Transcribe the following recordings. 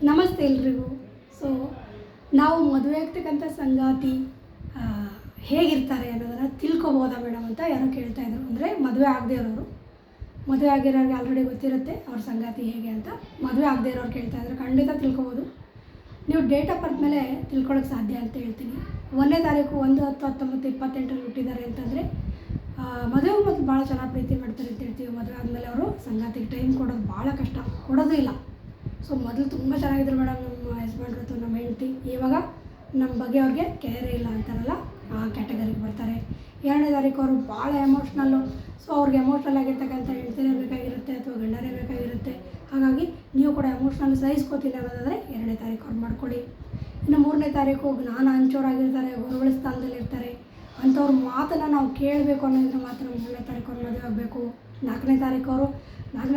ನಮಸ್ತೆ ಎಲ್ರಿಗೂ. ಸೊ ನಾವು ಮದುವೆ ಆಗ್ತಕ್ಕಂಥ ಸಂಗಾತಿ ಹೇಗಿರ್ತಾರೆ ಅನ್ನೋದನ್ನು ತಿಳ್ಕೊಬೋದಾ ಮೇಡಮ್ ಅಂತ ಯಾರೋ ಕೇಳ್ತಾಯಿದ್ರು. ಅಂದರೆ ಮದುವೆ ಆಗದೇ ಇರೋರು, ಮದುವೆ ಆಗಿರೋರಿಗೆ ಆಲ್ರೆಡಿ ಗೊತ್ತಿರುತ್ತೆ ಅವ್ರ ಸಂಗಾತಿ ಹೇಗೆ ಅಂತ. ಮದುವೆ ಆಗದೇ ಇರೋರು ಕೇಳ್ತಾಯಿದ್ರು, ಖಂಡಿತ ತಿಳ್ಕೊಬೋದು. ನೀವು ಡೇಟ್ ಆಫ್ ಬರ್ತ್ ಮೇಲೆ ತಿಳ್ಕೊಳ್ಳೋಕ್ಕೆ ಸಾಧ್ಯ ಅಂತ ಹೇಳ್ತೀನಿ. 1ನೇ ತಾರೀಕು 1/10/1928 ಹುಟ್ಟಿದ್ದಾರೆ ಅಂತಂದರೆ ಮದುವೆ ಮತ್ತು ಭಾಳ ಚೆನ್ನಾಗಿ ಪ್ರೀತಿ ಮಾಡ್ತಾರೆ ಅಂತ ಹೇಳ್ತೀವಿ. ಮದುವೆ ಆದಮೇಲೆ ಅವರು ಸಂಗಾತಿಗೆ ಟೈಮ್ ಕೊಡೋದು ಭಾಳ ಕಷ್ಟ, ಕೊಡೋದು ಇಲ್ಲ. ಸೊ ಮೊದಲು ತುಂಬ ಚೆನ್ನಾಗಿದ್ರು ಮೇಡಮ್ ನಮ್ಮ ಹಸ್ಬೆಂಡ್ರು ಅಥವಾ ನಮ್ಮ ಹೆಂಡತಿ, ಇವಾಗ ನಮ್ಮ ಬಗ್ಗೆ ಅವ್ರಿಗೆ ಕೇರೇ ಇಲ್ಲ ಅಂತಾರಲ್ಲ, ಆ ಕ್ಯಾಟಗರಿಗೆ ಬರ್ತಾರೆ. 2ನೇ ತಾರೀಕು ಅವರು ಭಾಳ ಎಮೋಷ್ನಲ್ಲು. ಸೊ ಅವ್ರಿಗೆ ಎಮೋಷ್ನಲ್ ಆಗಿರ್ತಕ್ಕಂಥ ಹೆಂಡ್ತಿನೇ ಬೇಕಾಗಿರುತ್ತೆ ಅಥವಾ ಗಂಡನೇ ಬೇಕಾಗಿರುತ್ತೆ. ಹಾಗಾಗಿ ನೀವು ಕೂಡ ಎಮೋಷ್ನಲ್ ಸಹಿಸ್ಕೋತಿಲ್ಲ ಅನ್ನೋದಾದರೆ 2ನೇ ತಾರೀಕು ಅವ್ರು ಮಾಡ್ಕೊಳ್ಳಿ. ಇನ್ನು 3ನೇ ತಾರೀಕು ಜ್ಞಾನ ಹಂಚೋರಾಗಿರ್ತಾರೆ, ಗುರುಗಳ ಸ್ಥಾನದಲ್ಲಿರ್ತಾರೆ. ಅಂಥವ್ರ ಮಾತನ್ನು ನಾವು ಕೇಳಬೇಕು ಅನ್ನೋದ್ರೆ ಮಾತ್ರ 3ನೇ ತಾರೀಕು ಅವ್ರು ಮದುವೆ ಆಗಬೇಕು. 4ನೇ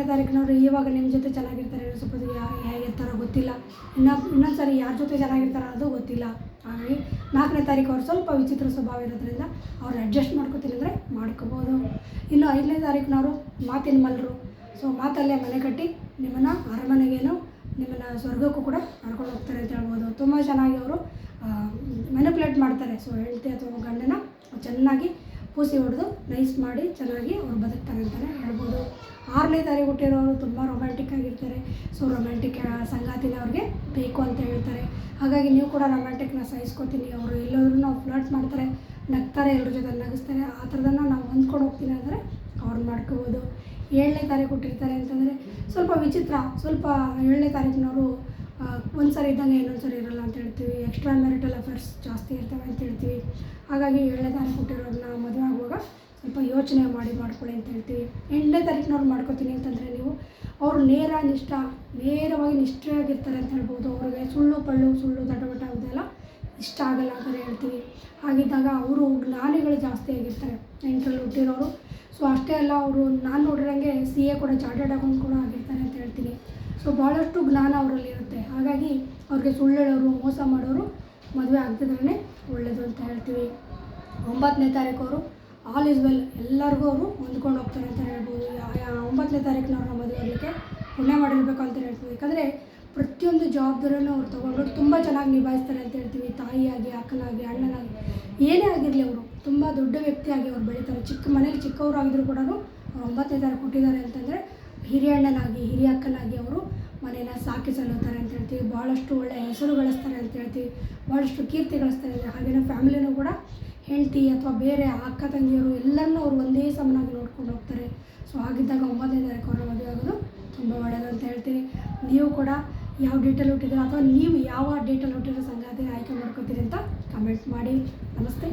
ತಾರೀಕಿನವರು ಇವಾಗ ನಿಮ್ಮ ಜೊತೆ ಚೆನ್ನಾಗಿರ್ತಾರೆ, ಸ್ವಲ್ಪ ಹೇಗಿರ್ತಾರೋ ಗೊತ್ತಿಲ್ಲ, ಇನ್ನೊಂದು ಸಾರಿ ಯಾರ ಜೊತೆ ಚೆನ್ನಾಗಿರ್ತಾರೋ ಅದು ಗೊತ್ತಿಲ್ಲ. ಹಾಗಾಗಿ 4ನೇ ತಾರೀಕು ಅವ್ರು ಸ್ವಲ್ಪ ವಿಚಿತ್ರ ಸ್ವಭಾವ ಇರೋದ್ರಿಂದ ಅವ್ರು ಅಡ್ಜಸ್ಟ್ ಮಾಡ್ಕೋತೀನಿ ಅಂದರೆ ಮಾಡ್ಕೋಬೋದು. ಇನ್ನು 5ನೇ ತಾರೀಕಿನವರು ಮಾತಿನ ಮಲ್ಲರು. ಸೊ ಮಾತಲ್ಲೇ ಮನೆ ಕಟ್ಟಿ ನಿಮ್ಮನ್ನು ಅರಮನೆಗೇನು ನಿಮ್ಮನ್ನು ಸ್ವರ್ಗಕ್ಕೂ ಕೂಡ ಕರ್ಕೊಂಡು ಹೋಗ್ತಾರೆ ಅಂತ ಹೇಳ್ಬೋದು. ತುಂಬ ಚೆನ್ನಾಗಿ ಅವರು ಮ್ಯಾನಿಪ್ಯುಲೇಟ್ ಮಾಡ್ತಾರೆ. ಸೊ ಹೆಂಡತಿ ಅಥವಾ ಗಂಡನ ಚೆನ್ನಾಗಿ ಪೂಸಿ ಹೊಡೆದು ನೈಸ್ ಮಾಡಿ ಚೆನ್ನಾಗಿ ಅವ್ರು ಬದುಕ್ತಾರೆ ಅಂತಲೇ ಹೇಳ್ಬೋದು. 6ನೇ ತಾರೀಕು ಹುಟ್ಟಿರೋರು ತುಂಬ ರೊಮ್ಯಾಂಟಿಕ್ ಆಗಿರ್ತಾರೆ. ಸೊ ರೊಮ್ಯಾಂಟಿಕ್ ಸಂಗಾತಿನ ಅವ್ರಿಗೆ ಬೇಕು ಅಂತ ಹೇಳ್ತಾರೆ. ಹಾಗಾಗಿ ನೀವು ಕೂಡ ರೊಮ್ಯಾಂಟಿಕ್ನ ಸಹಿಸ್ಕೊತೀನಿ. ಅವರು ಎಲ್ಲೋದ್ರೂ ನಾವು ಫ್ಲರ್ಟ್ ಮಾಡ್ತಾರೆ, ನಗ್ತಾರೆ, ಎಲ್ಲರ ಜೊತೆ ನಗಿಸ್ತಾರೆ. ಆ ಥರದನ್ನು ನಾವು ಹೊಂದ್ಕೊಂಡು ಹೋಗ್ತೀನಿ ಅಂದರೆ ಅವ್ರು ಮಾಡ್ಕೋಬೋದು. 7ನೇ ತಾರೀಕು ಹುಟ್ಟಿರ್ತಾರೆ ಅಂತಂದರೆ ಸ್ವಲ್ಪ ವಿಚಿತ್ರ. ಸ್ವಲ್ಪ 7ನೇ ತಾರೀಕಿನವರು ಒಂದು ಸಾರಿ ಇದ್ದಂಗೆ ಇನ್ನೊಂದು ಸಾರಿ ಇರೋಲ್ಲ ಅಂತ ಹೇಳ್ತೀವಿ. ಎಕ್ಸ್ಟ್ರಾ ಮ್ಯಾರಿಟಲ್ ಅಫೇರ್ಸ್ ಜಾಸ್ತಿ ಇರ್ತವೆ ಅಂತ ಹೇಳ್ತೀವಿ. ಹಾಗಾಗಿ 7ನೇ ತಾರೀಕು ಹುಟ್ಟಿರೋರನ್ನ ಮದುವೆ ಆಗುವಾಗ ಸ್ವಲ್ಪ ಯೋಚನೆ ಮಾಡ್ಕೊಳ್ಳಿ ಅಂತ ಹೇಳ್ತೀವಿ. 8ನೇ ತಾರೀಕಿನವ್ರು ಮಾಡ್ಕೋತೀನಿ ಅಂತಂದರೆ ನೀವು ಅವರು ನೇರವಾಗಿ ನಿಷ್ಠೆಯಾಗಿರ್ತಾರೆ ಅಂತ ಹೇಳ್ಬೋದು. ಅವ್ರಿಗೆ ಸುಳ್ಳು ದಟಬಟ ಅದೆಲ್ಲ ಇಷ್ಟ ಆಗಲ್ಲ ಅಂತಲೇ ಹೇಳ್ತೀವಿ. ಹಾಗಿದ್ದಾಗ ಅವರು ಜ್ಞಾನಿಗಳು ಜಾಸ್ತಿ ಆಗಿರ್ತಾರೆ 8ರಲ್ಲಿ ಹುಟ್ಟಿರೋರು. ಸೊ ಅಷ್ಟೇ ಅಲ್ಲ, ಅವರು ನಾನು ನೋಡಿರೋಂಗೆ CA ಕೂಡ ಚಾರ್ಟರ್ಡ್ ಅಕೌಂಟ್ ಕೂಡ ಆಗಿರ್ತಾರೆ ಅಂತ ಹೇಳ್ತೀನಿ. ಸೊ ಭಾಳಷ್ಟು ಜ್ಞಾನ ಅವರಲ್ಲಿರುತ್ತೆ. ಹಾಗಾಗಿ ಅವ್ರಿಗೆ ಸುಳ್ಳು ಹೇಳೋರು, ಮೋಸ ಮಾಡೋರು ಮದುವೆ ಆಗ್ತಿದ್ರೇ ಒಳ್ಳೆಯದು ಅಂತ ಹೇಳ್ತೀವಿ. 9ನೇ ತಾರೀಕು ಅವರು ಆಲ್ ಈಸ್ ವೆಲ್, ಎಲ್ಲರಿಗೂ ಅವರು ಹೊಂದ್ಕೊಂಡು ಹೋಗ್ತಾರೆ ಅಂತ ಹೇಳ್ಬೋದು. 9ನೇ ತಾರೀಕಿನವ್ರನ್ನ ಮದುವೆ ಆಗಲಿಕ್ಕೆ ಪುಣ್ಯ ಮಾಡಿರಬೇಕು ಅಂತ ಹೇಳ್ತೀವಿ. ಯಾಕಂದರೆ ಪ್ರತಿಯೊಂದು ಜವಾಬ್ದಾರಿಯನ್ನು ಅವ್ರು ತೊಗೊಂಡು ತುಂಬ ಚೆನ್ನಾಗಿ ನಿಭಾಯಿಸ್ತಾರೆ ಅಂತ ಹೇಳ್ತೀವಿ. ತಾಯಿಯಾಗಿ, ಅಕ್ಕನಾಗಿ, ಅಣ್ಣನಾಗಿ, ಏನೇ ಆಗಿರಲಿ ಅವರು ತುಂಬ ದೊಡ್ಡ ವ್ಯಕ್ತಿಯಾಗಿ ಅವ್ರು ಬೆಳೀತಾರೆ. ಮನೇಲಿ ಚಿಕ್ಕವರು ಆಗಿದ್ರು ಕೂಡ ಅವರು 9ನೇ ತಾರೀಕು ಹುಟ್ಟಿದ್ದಾರೆ ಅಂತಂದರೆ ಹಿರಿಯ ಅಣ್ಣನಾಗಿ, ಹಿರಿಯ ಅಕ್ಕನಾಗಿ ಅವರು ಮನೇನ ಸಾಕಿ ಸಲ್ಲುತ್ತಾರೆ ಅಂತ ಹೇಳ್ತೀವಿ. ಭಾಳಷ್ಟು ಒಳ್ಳೆಯ ಹೆಸರು ಗಳಿಸ್ತಾರೆ ಅಂತ ಹೇಳ್ತೀವಿ, ಭಾಳಷ್ಟು ಕೀರ್ತಿ ಗಳಿಸ್ತಾರೆ. ಹಾಗೆಯೇ ಫ್ಯಾಮಿಲಿನೂ ಕೂಡ ಹೆಂಡತಿ ಅಥವಾ ಬೇರೆ ಅಕ್ಕ ತಂಗಿಯರು ಎಲ್ಲರನ್ನೂ ಅವರು ಒಂದೇ ಸಮನಾಗಿ ನೋಡ್ಕೊಂಡು ಹೋಗ್ತಾರೆ. ಸೊ ಹಾಗಿದ್ದಾಗ 9ನೇ ತಾರೀಕು ಅವರ ಮದುವೆ ಆಗೋದು ತುಂಬ ಒಳ್ಳೆಯದು ಅಂತ ಹೇಳ್ತೀನಿ. ನೀವು ಕೂಡ ಯಾವ ಡೇಟಲ್ಲಿ ಹುಟ್ಟಿದ್ರೆ ಅಥವಾ ನೀವು ಯಾವ ಡೇಟಲ್ಲಿ ಹುಟ್ಟಿರೋ ಸಂಗಾತಿನ ಆಯ್ಕೆ ಮಾಡ್ಕೋತೀರಿ ಅಂತ ಕಮೆಂಟ್ ಮಾಡಿ. ನಮಸ್ತೆ.